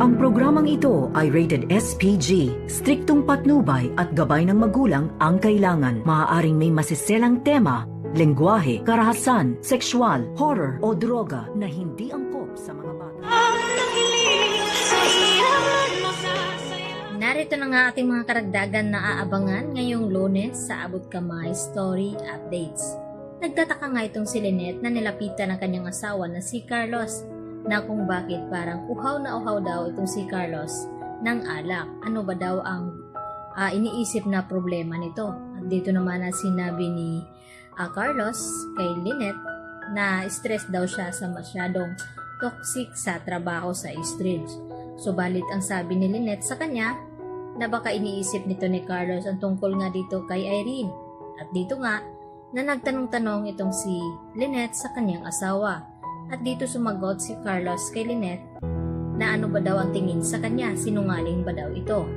Ang programang ito ay rated SPG. Striktong patnubay at gabay ng magulang ang kailangan. Maaaring may masiselang tema, lengguwahe, karahasan, sexual, horror o droga na hindi angkop sa mga bata. Narito na nga ating mga karagdagan na aabangan ngayong Lunes sa Abot Kamay Story Updates. Nagtataka nga itong si Lynette na nilapitan ng kanyang asawa na si Carlos na kung bakit parang uhaw na uhaw daw itong si Carlos ng alak. Ano ba daw ang iniisip na problema nito? At dito naman na sinabi ni Carlos kay Lynette na stress daw siya sa masyadong toxic sa trabaho sa street. Subalit ang sabi ni Lynette sa kanya na baka iniisip nito ni Carlos ang tungkol nga dito kay Irene. At dito nga na nagtanong-tanong itong si Lynette sa kanyang asawa. At dito sumagot si Carlos kay Lynette na ano ba daw ang tingin sa kanya, sinungaling ba daw ito.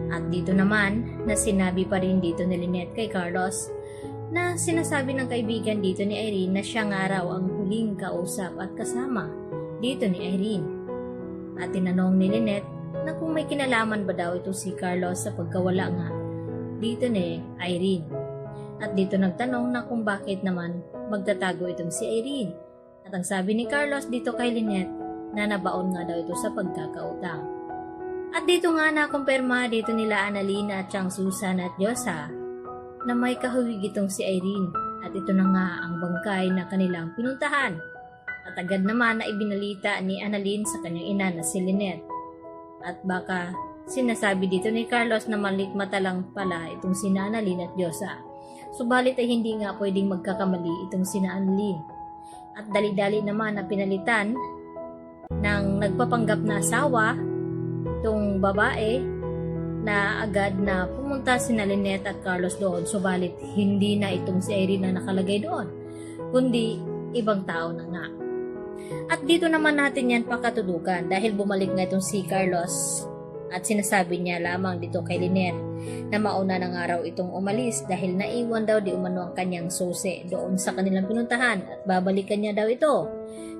At dito naman na sinabi pa rin dito ni Lynette kay Carlos na sinasabi ng kaibigan dito ni Irene na siya nga raw ang huling kausap at kasama dito ni Irene. At tinanong ni Lynette na kung may kinalaman ba daw ito si Carlos sa pagkawala nga dito ni Irene. At dito nagtanong na kung bakit naman magtatago itong si Irene. At ang sabi ni Carlos dito kay Lynette na nabaon nga daw ito sa pagkakautang. At dito nga nakumpirma dito nila Annalena at Chang Susan at Diyosa na may kahuwig itong si Irene. At ito na nga ang bangkay na kanilang pinuntahan. At agad naman na ibinalita ni Annalena sa kanyang ina na si Lynette. At baka sinasabi dito ni Carlos na malikmata lang pala itong sina Annalena at Diyosa. Subalit ay hindi nga pwedeng magkakamali itong sina Annalena. At dali-dali naman na pinalitan ng nagpapanggap na asawa itong babae na agad na pumunta sina Lynette at Carlos doon. Subalit hindi na itong si Irene na nakalagay doon, kundi ibang tao na nga. At dito naman natin yan pakatudukan dahil bumalik nga itong si Carlos at sinasabi niya lamang dito kay Lynette na mauna ng araw itong umalis dahil naiwan daw di umano ang kanyang susi doon sa kanilang pinuntahan at babalikan niya daw ito.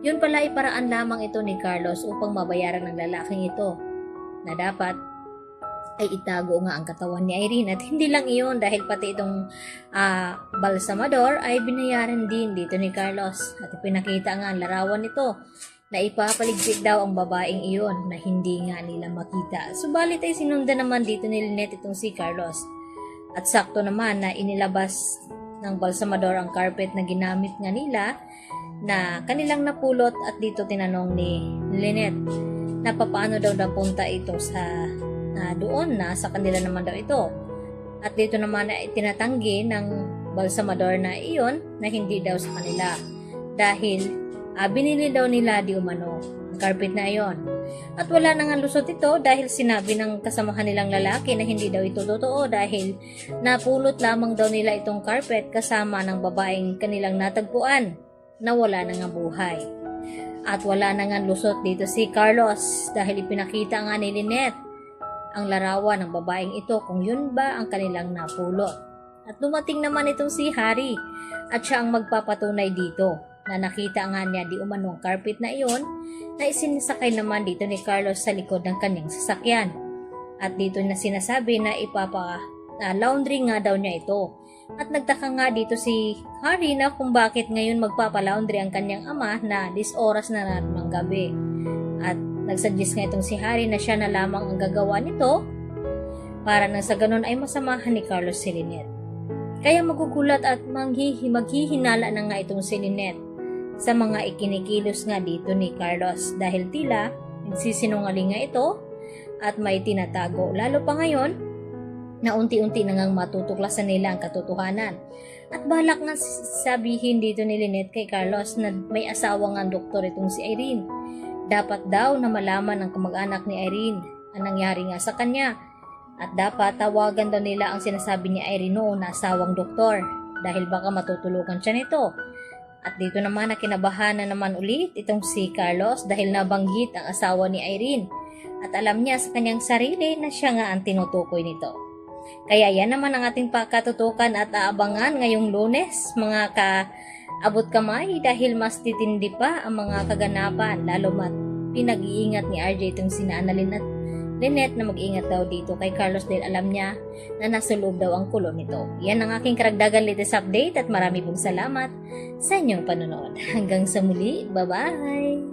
Yun pala ay paraan lamang ito ni Carlos upang mabayaran ng lalaking ito na dapat ay itago nga ang katawan ni Irene. At hindi lang iyon dahil pati itong balsamador ay binayaran din dito ni Carlos. At ipinakita nga ang larawan nito na ipapaligpit daw ang babaeng iyon na hindi nga nila makita. Subalit ay sinundan naman dito ni Lynette itong si Carlos. At sakto naman na inilabas ng balsamador ang carpet na ginamit nga nila na kanilang napulot. At dito tinanong ni Lynette na paano daw napunta ito sa doon na sa kanila naman daw ito. At dito naman na itinatanggi ng balsamador na iyon na hindi daw sa kanila dahil binili daw nila di umano ang carpet na iyon. At wala nang lusot ito dahil sinabi ng kasamahan nilang lalaki na hindi daw ito totoo dahil napulot lamang daw nila itong carpet kasama ng babaeng kanilang natagpuan na wala nang buhay. At wala nang lusot dito si Carlos dahil ipinakita nga ni Lynette ang larawan ng babaeng ito kung yun ba ang kanilang napulot. At dumating naman itong si Harry at siya ang magpapatunay dito na nakita nga niya di umano ang carpet na iyon na isinisakay naman dito ni Carlos sa likod ng kanyang sasakyan. At dito na sinasabi na laundry nga daw niya ito. At nagtaka nga dito si Harry na kung bakit ngayon magpapalaundry ang kanyang ama na 10 oras na ng gabi. At nagsuggest nga itong si Harry na siya na lamang ang gagawa nito para na sa ganun ay masamahan ni Carlos si Lynette. Kaya magugulat at maghihinala na nga itong si Lynette sa mga ikinikilos nga dito ni Carlos dahil tila nagsisinungaling nga ito at may tinatago. Lalo pa ngayon na unti-unti na ngang matutuklasan nila ang katotohanan. At balak nga sabihin dito ni Lynette kay Carlos na may asawa nga doktor itong si Irene. Dapat daw na malaman ng kamag-anak ni Irene ang nangyari nga sa kanya. At dapat tawagan daw nila ang sinasabi ni Irene noon na asawang doktor dahil baka matutulukan siya nito. At dito naman na kinabahan na naman ulit itong si Carlos dahil nabanggit ang asawa ni Irene. At alam niya sa kanyang sarili na siya nga ang tinutukoy nito. Kaya yan naman ang ating pakatutukan at aabangan ngayong Lunes mga abot kamay dahil mas titindi pa ang mga kaganapan lalo pinag-iingat ni RJ itong sina Annalyn at Lynette na mag-ingat daw dito kay Carlos dahil alam niya na nasa loob daw ang kulon nito. Yan ang aking karagdagan latest update at marami pong salamat sa inyong panonood. Hanggang sa muli, bye-bye!